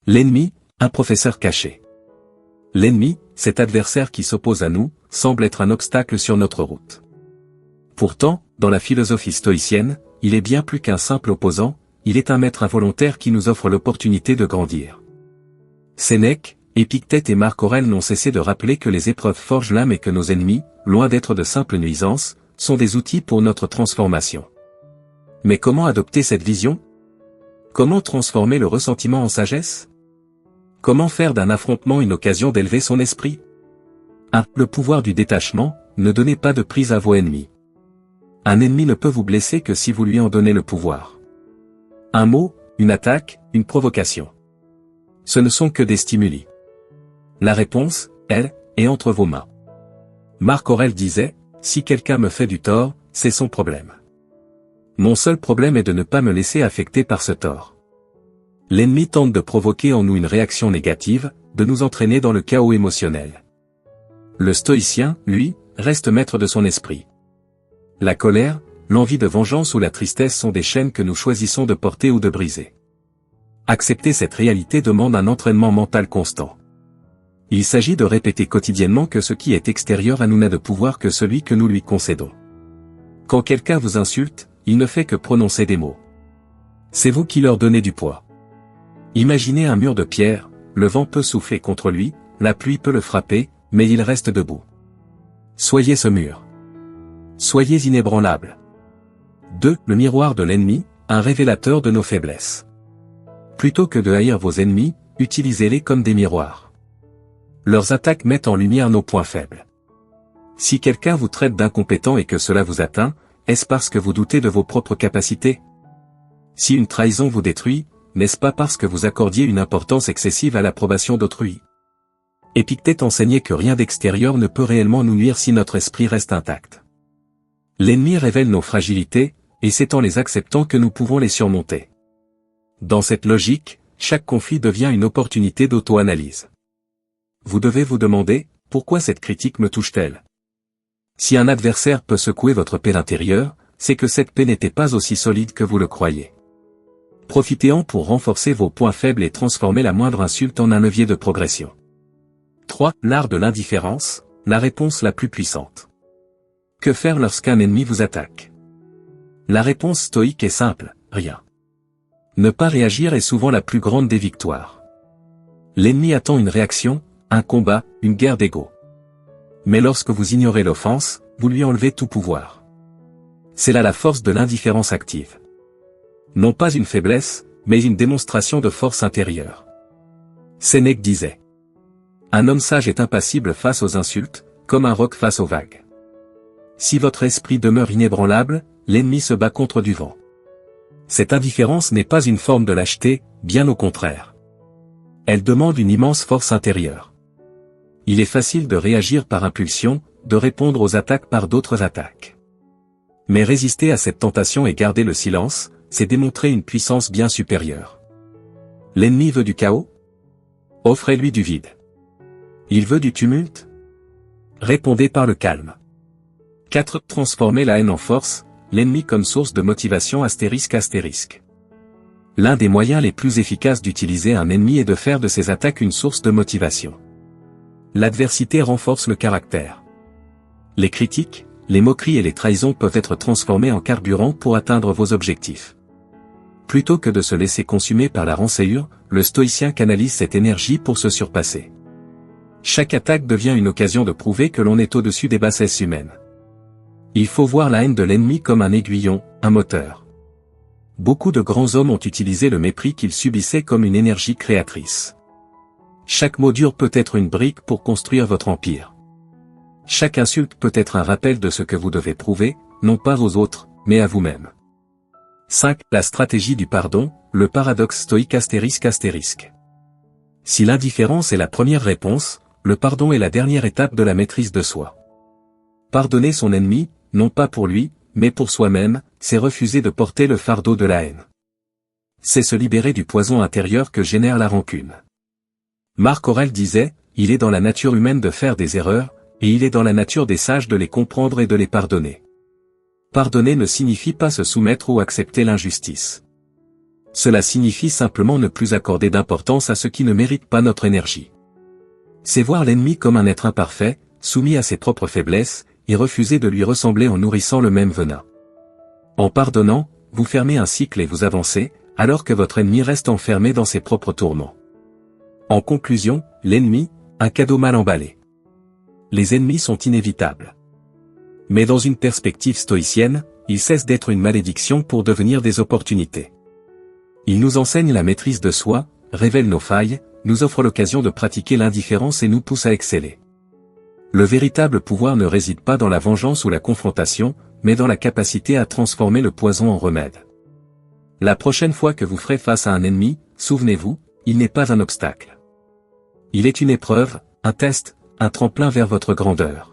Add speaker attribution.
Speaker 1: L'ennemi, un professeur caché. L'ennemi, cet adversaire qui s'oppose à nous, semble être un obstacle sur notre route. Pourtant, dans la philosophie stoïcienne, il est bien plus qu'un simple opposant, il est un maître involontaire qui nous offre l'opportunité de grandir. Sénèque, Épictète et Marc Aurèle n'ont cessé de rappeler que les épreuves forgent l'âme et que nos ennemis, loin d'être de simples nuisances, sont des outils pour notre transformation. Mais comment adopter cette vision? Comment transformer le ressentiment en sagesse? Comment faire d'un affrontement une occasion d'élever son esprit? 1. Le pouvoir du détachement, ne donnez pas de prise à vos ennemis. Un ennemi ne peut vous blesser que si vous lui en donnez le pouvoir. Un mot, une attaque, une provocation. Ce ne sont que des stimuli. La réponse, elle, est entre vos mains. Marc Aurèle disait, si quelqu'un me fait du tort, c'est son problème. Mon seul problème est de ne pas me laisser affecter par ce tort. L'ennemi tente de provoquer en nous une réaction négative, de nous entraîner dans le chaos émotionnel. Le stoïcien, lui, reste maître de son esprit. La colère, l'envie de vengeance ou la tristesse sont des chaînes que nous choisissons de porter ou de briser. Accepter cette réalité demande un entraînement mental constant. Il s'agit de répéter quotidiennement que ce qui est extérieur à nous n'a de pouvoir que celui que nous lui concédons. Quand quelqu'un vous insulte, il ne fait que prononcer des mots. C'est vous qui leur donnez du poids. Imaginez un mur de pierre, le vent peut souffler contre lui, la pluie peut le frapper, mais il reste debout. Soyez ce mur. Soyez inébranlable. 2. Le miroir de l'ennemi, un révélateur de nos faiblesses. Plutôt que de haïr vos ennemis, utilisez-les comme des miroirs. Leurs attaques mettent en lumière nos points faibles. Si quelqu'un vous traite d'incompétent et que cela vous atteint, est-ce parce que vous doutez de vos propres capacités? Si une trahison vous détruit, n'est-ce pas parce que vous accordiez une importance excessive à l'approbation d'autrui? Épictète enseignait que rien d'extérieur ne peut réellement nous nuire si notre esprit reste intact. L'ennemi révèle nos fragilités, et c'est en les acceptant que nous pouvons les surmonter. Dans cette logique, chaque conflit devient une opportunité d'auto-analyse. Vous devez vous demander, pourquoi cette critique me touche-t-elle? Si un adversaire peut secouer votre paix intérieure, c'est que cette paix n'était pas aussi solide que vous le croyez. Profitez-en pour renforcer vos points faibles et transformer la moindre insulte en un levier de progression. 3. L'art de l'indifférence, la réponse la plus puissante. Que faire lorsqu'un ennemi vous attaque? La réponse stoïque est simple, rien. Ne pas réagir est souvent la plus grande des victoires. L'ennemi attend une réaction, un combat, une guerre d'ego. Mais lorsque vous ignorez l'offense, vous lui enlevez tout pouvoir. C'est là la force de l'indifférence active. Non pas une faiblesse, mais une démonstration de force intérieure. Sénèque disait: un homme sage est impassible face aux insultes, comme un roc face aux vagues. Si votre esprit demeure inébranlable, l'ennemi se bat contre du vent. Cette indifférence n'est pas une forme de lâcheté, bien au contraire. Elle demande une immense force intérieure. Il est facile de réagir par impulsion, de répondre aux attaques par d'autres attaques. Mais résister à cette tentation et garder le silence, c'est démontrer une puissance bien supérieure. L'ennemi veut du chaos? Offrez-lui du vide. Il veut du tumulte? Répondez par le calme. 4. Transformer la haine en force, l'ennemi comme source de motivation ***. L'un des moyens les plus efficaces d'utiliser un ennemi est de faire de ses attaques une source de motivation. L'adversité renforce le caractère. Les critiques, les moqueries et les trahisons peuvent être transformées en carburant pour atteindre vos objectifs. Plutôt que de se laisser consumer par la rançayure, le stoïcien canalise cette énergie pour se surpasser. Chaque attaque devient une occasion de prouver que l'on est au-dessus des bassesses humaines. Il faut voir la haine de l'ennemi comme un aiguillon, un moteur. Beaucoup de grands hommes ont utilisé le mépris qu'ils subissaient comme une énergie créatrice. Chaque mot dur peut être une brique pour construire votre empire. Chaque insulte peut être un rappel de ce que vous devez prouver, non pas aux autres, mais à vous-même. 5. La stratégie du pardon, le paradoxe stoïque ***. Si l'indifférence est la première réponse, le pardon est la dernière étape de la maîtrise de soi. Pardonner son ennemi, non pas pour lui, mais pour soi-même, c'est refuser de porter le fardeau de la haine. C'est se libérer du poison intérieur que génère la rancune. Marc Aurèle disait, il est dans la nature humaine de faire des erreurs, et il est dans la nature des sages de les comprendre et de les pardonner. Pardonner ne signifie pas se soumettre ou accepter l'injustice. Cela signifie simplement ne plus accorder d'importance à ce qui ne mérite pas notre énergie. C'est voir l'ennemi comme un être imparfait, soumis à ses propres faiblesses, et refuser de lui ressembler en nourrissant le même venin. En pardonnant, vous fermez un cycle et vous avancez, alors que votre ennemi reste enfermé dans ses propres tourments. En conclusion, l'ennemi, un cadeau mal emballé. Les ennemis sont inévitables. Mais dans une perspective stoïcienne, ils cessent d'être une malédiction pour devenir des opportunités. Ils nous enseignent la maîtrise de soi, révèlent nos failles, nous offrent l'occasion de pratiquer l'indifférence et nous poussent à exceller. Le véritable pouvoir ne réside pas dans la vengeance ou la confrontation, mais dans la capacité à transformer le poison en remède. La prochaine fois que vous ferez face à un ennemi, souvenez-vous, il n'est pas un obstacle. Il est une épreuve, un test, un tremplin vers votre grandeur.